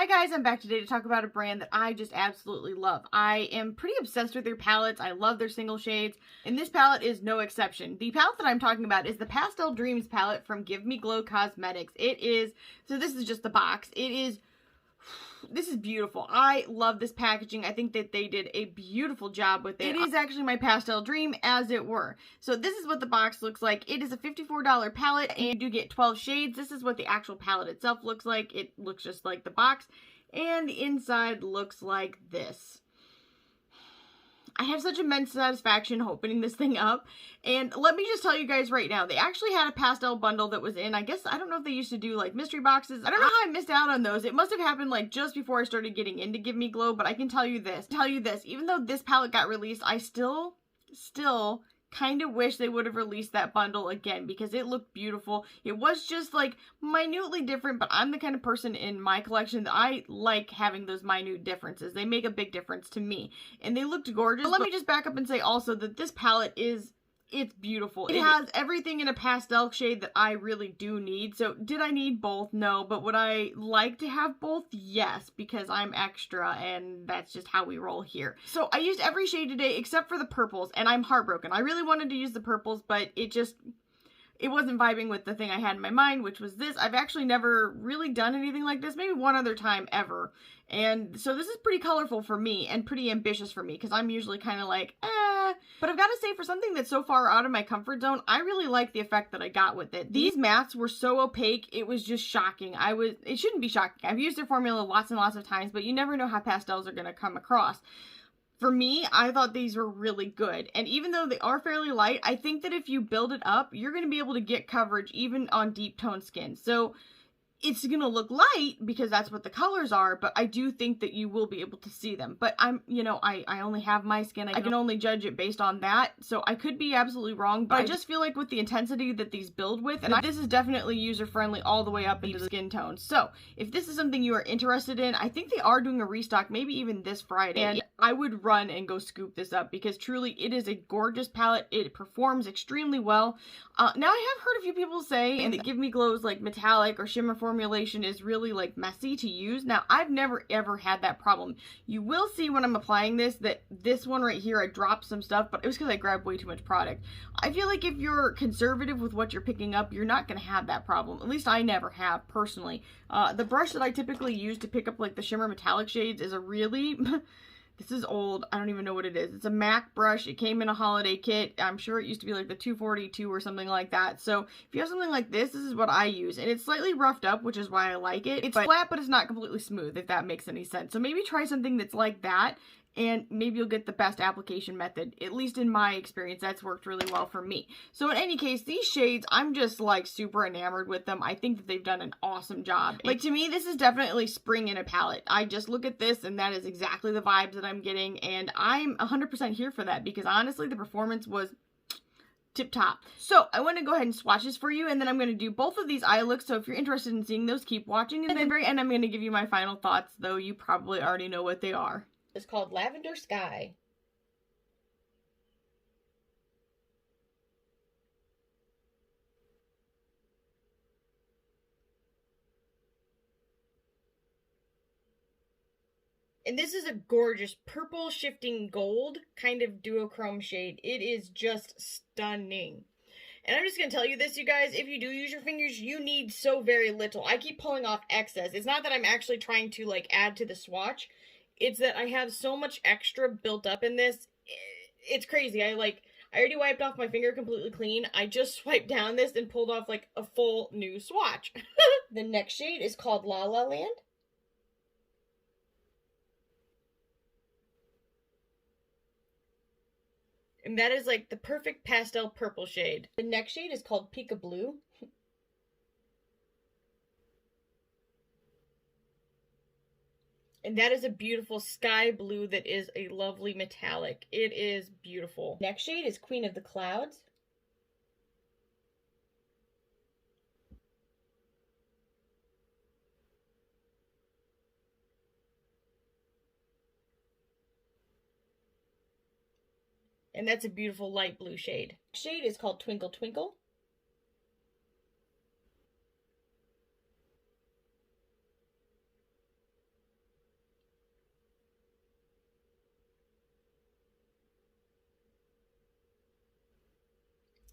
Hi guys, I'm back today to talk about a brand that I just absolutely love. I am pretty obsessed with their palettes. I love their single shades, and this palette is no exception. The palette that I'm talking about is the Pastel Dreams palette from Give Me Glow Cosmetics. So this is just the box. This is beautiful. I love this packaging. I think that they did a beautiful job with it. It is actually my pastel dream, as it were. So this is what the box looks like. It is a $54 palette, and you do get 12 shades. This is what the actual palette itself looks like. It looks just like the box, and the inside looks like this. I have such immense satisfaction opening this thing up, and let me just tell you guys right now, they actually had a pastel bundle that was in, I don't know if they used to do like mystery boxes. I don't know how I missed out on those. It must have happened like just before I started getting into Give Me Glow, but I can tell you this, even though this palette got released, I still kind of wish they would have released that bundle again, because it looked beautiful. It was just like minutely different, but I'm the kind of person in my collection that I like having those minute differences. They make a big difference to me, and they looked gorgeous. But let me just back up and say also that this palette it's beautiful. It has everything in a pastel shade that I really do need. So did I need both? No. But would I like to have both? Yes, because I'm extra and that's just how we roll here. So I used every shade today except for the purples, and I'm heartbroken. I really wanted to use the purples, but it wasn't vibing with the thing I had in my mind, which was this. I've actually never really done anything like this, maybe one other time ever. And so this is pretty colorful for me and pretty ambitious for me, because I'm usually kind of like, But I've got to say, for something that's so far out of my comfort zone, I really like the effect that I got with it. These mattes were so opaque, it was just shocking. It shouldn't be shocking. I've used their formula lots and lots of times, but you never know how pastels are going to come across. For me, I thought these were really good, and even though they are fairly light, I think that if you build it up, you're going to be able to get coverage even on deep tone skin. So it's going to look light because that's what the colors are, but I do think that you will be able to see them. But I only have my skin. I can only judge it based on that, so I could be absolutely wrong, but I just feel like with the intensity that these build with, and this is definitely user-friendly all the way up into the skin tone. So if this is something you are interested in, I think they are doing a restock, maybe even this Friday, and I would run and go scoop this up, because truly it is a gorgeous palette. It performs extremely well. Now I have heard a few people say, and that Give Me Glow's like metallic or shimmer formulation is really like messy to use. Now I've never ever had that problem. You will see when I'm applying this that this one right here, I dropped some stuff, but it was because I grabbed way too much product. I feel like if you're conservative with what you're picking up, you're not going to have that problem. At least I never have personally. The brush that I typically use to pick up like the shimmer metallic shades is a really this is old. I don't even know what it is. It's a MAC brush. It came in a holiday kit. I'm sure it used to be like the 242 or something like that. So if you have something like this is what I use. And it's slightly roughed up, which is why I like it. It's flat, but it's not completely smooth, if that makes any sense. So maybe try something that's like that, and maybe you'll get the best application method. At least in my experience, that's worked really well for me. So in any case, these shades, I'm just like super enamored with them. I think that they've done an awesome job. Like, to me, this is definitely spring in a palette. I just look at this and that is exactly the vibes that I'm getting, and I'm 100% here for that, because honestly, the performance was tip top. So I want to go ahead and swatch this for you, and then I'm going to do both of these eye looks. So if you're interested in seeing those, keep watching. And at the very end, I'm going to give you my final thoughts, though you probably already know what they are. It's called Lavender Sky. And this is a gorgeous purple shifting gold kind of duochrome shade. It is just stunning. And I'm just going to tell you this, you guys, if you do use your fingers, you need so very little. I keep pulling off excess. It's not that I'm actually trying to like add to the swatch. It's that I have so much extra built up in this. It's crazy. I already wiped off my finger completely clean. I just swiped down this and pulled off like a full new swatch. The next shade is called La La Land. And that is like the perfect pastel purple shade. The next shade is called Pika Blue. And that is a beautiful sky blue that is a lovely metallic. It is beautiful. Next shade is Queen of the Clouds. And that's a beautiful light blue shade. Next shade is called Twinkle Twinkle.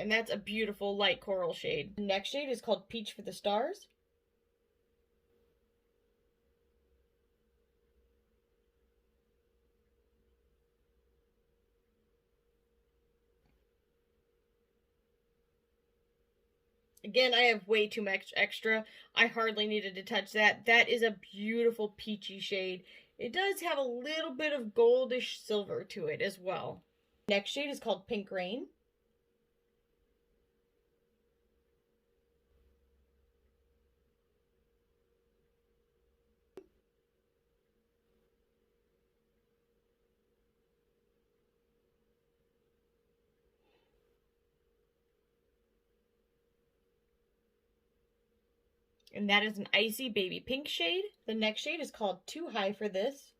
And that's a beautiful light coral shade. The next shade is called Peach for the Stars. Again, I have way too much extra. I hardly needed to touch that. That is a beautiful peachy shade. It does have a little bit of goldish silver to it as well. Next shade is called Pink Rain. And that is an icy baby pink shade. The next shade is called Too High for This.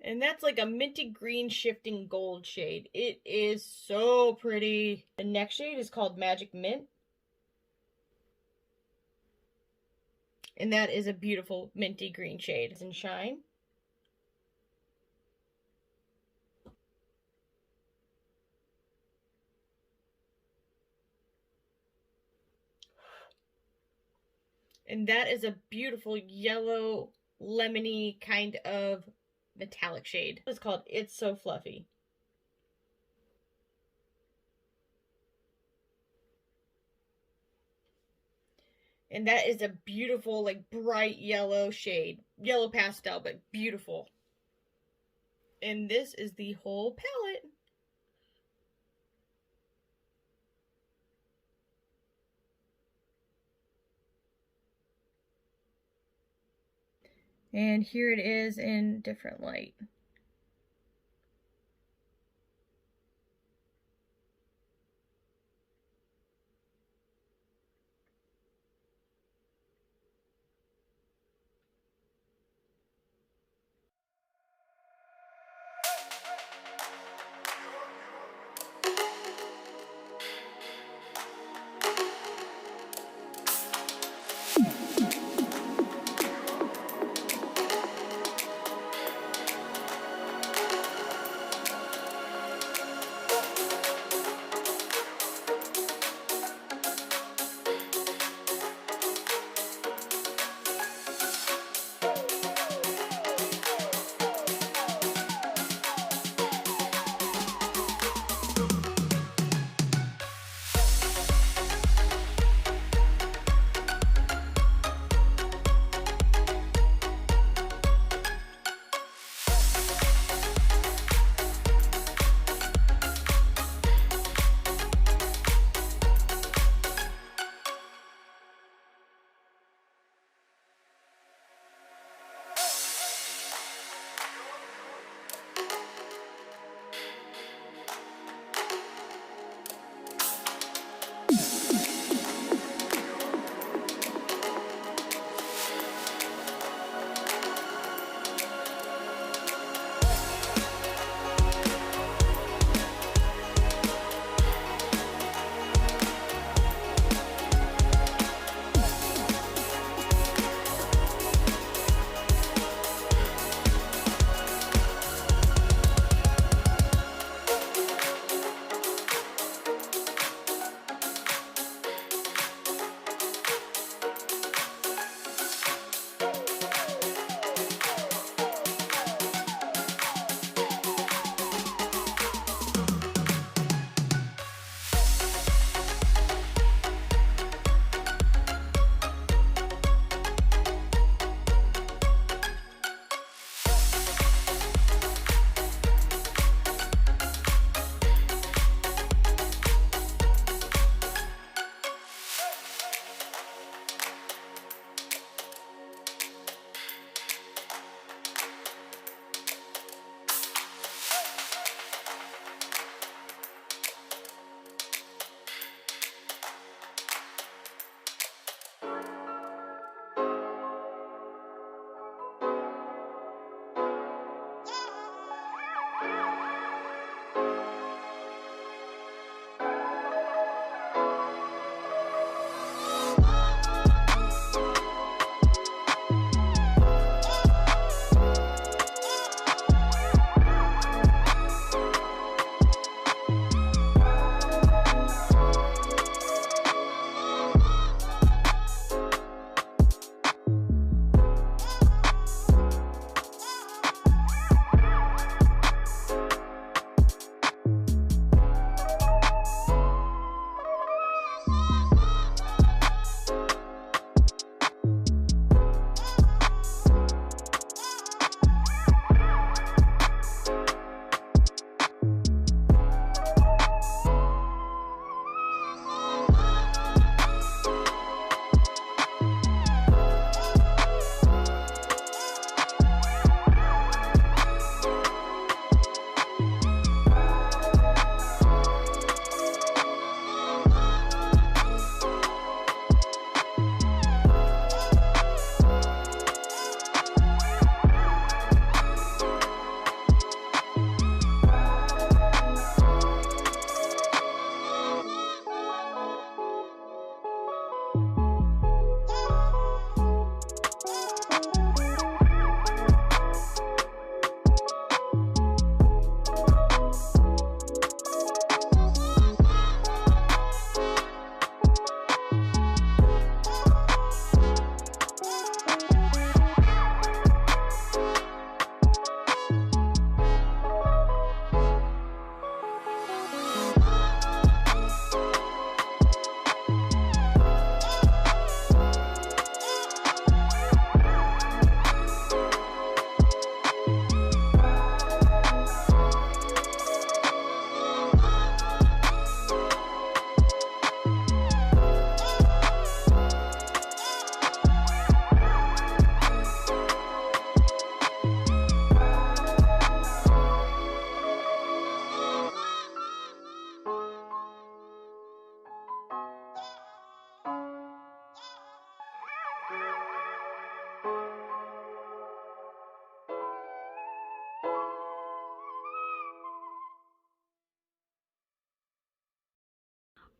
And that's like a minty green shifting gold shade. It is so pretty. The next shade is called Magic Mint. And that is a beautiful minty green shade. It's in Shine. And that is a beautiful yellow, lemony kind of metallic shade. It's called It's So Fluffy. And that is a beautiful, like, bright yellow shade. Yellow pastel, but beautiful. And this is the whole palette. And here it is in different light.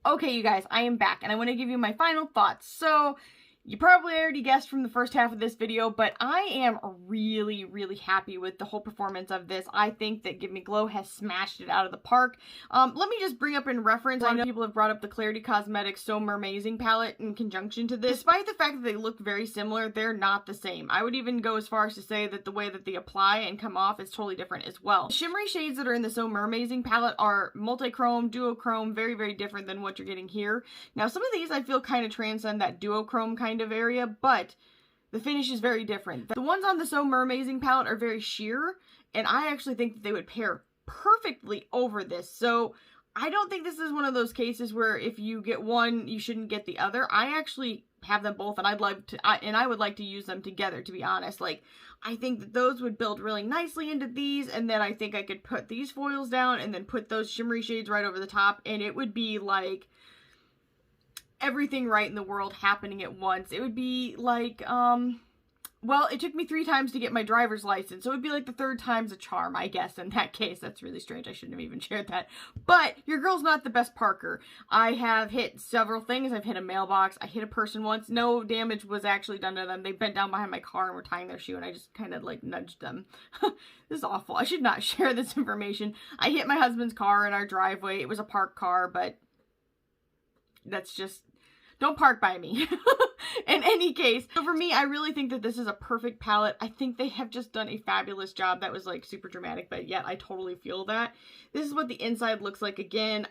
Okay, you guys, I am back, and I want to give you my final thoughts. So, you probably already guessed from the first half of this video, but I am really, really happy with the whole performance of this. I think that Give Me Glow has smashed it out of the park. Let me just bring up in reference, I know people have brought up the Clarity Cosmetics So Mermazing palette in conjunction to this. Despite the fact that they look very similar, they're not the same. I would even go as far as to say that the way that they apply and come off is totally different as well. The shimmery shades that are in the So Mermazing palette are multi-chrome, duochrome, very, very different than what you're getting here. Now, some of these I feel kind of transcend that duochrome kind of area, but the finish is very different. The ones on the So Mermazing palette are very sheer, and I actually think that they would pair perfectly over this. So I don't think this is one of those cases where if you get one, you shouldn't get the other. I actually have them both, and I would like to use them together, to be honest. Like, I think that those would build really nicely into these, and then I think I could put these foils down and then put those shimmery shades right over the top, and it would be like everything right in the world happening at once. It would be like, well, it took me 3 times to get my driver's license, so it would be like the 3rd time's a charm, I guess, in that case. That's really strange. I shouldn't have even shared that. But your girl's not the best parker. I have hit several things. I've hit a mailbox. I hit a person once. No damage was actually done to them. They bent down behind my car and were tying their shoe, and I just kind of, like, nudged them. This is awful. I should not share this information. I hit my husband's car in our driveway. It was a parked car, but that's just... don't park by me. In any case, so for me, I really think that this is a perfect palette. I think they have just done a fabulous job. That was like super dramatic, but yet I totally feel that. This is what the inside looks like. Again,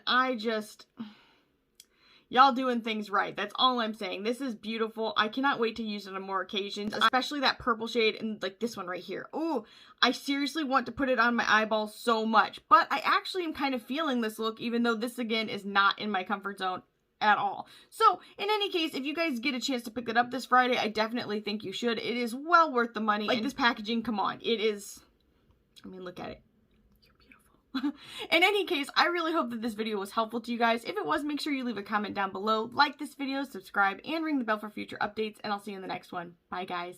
y'all doing things right. That's all I'm saying. This is beautiful. I cannot wait to use it on more occasions, especially that purple shade and like this one right here. Oh, I seriously want to put it on my eyeball so much, but I actually am kind of feeling this look, even though this again is not in my comfort zone at all. So, in any case, if you guys get a chance to pick it up this Friday, I definitely think you should. It is well worth the money. Like, this packaging, come on. It is, I mean, look at it. You're beautiful. In any case, I really hope that this video was helpful to you guys. If it was, make sure you leave a comment down below, like this video, subscribe, and ring the bell for future updates, and I'll see you in the next one. Bye, guys.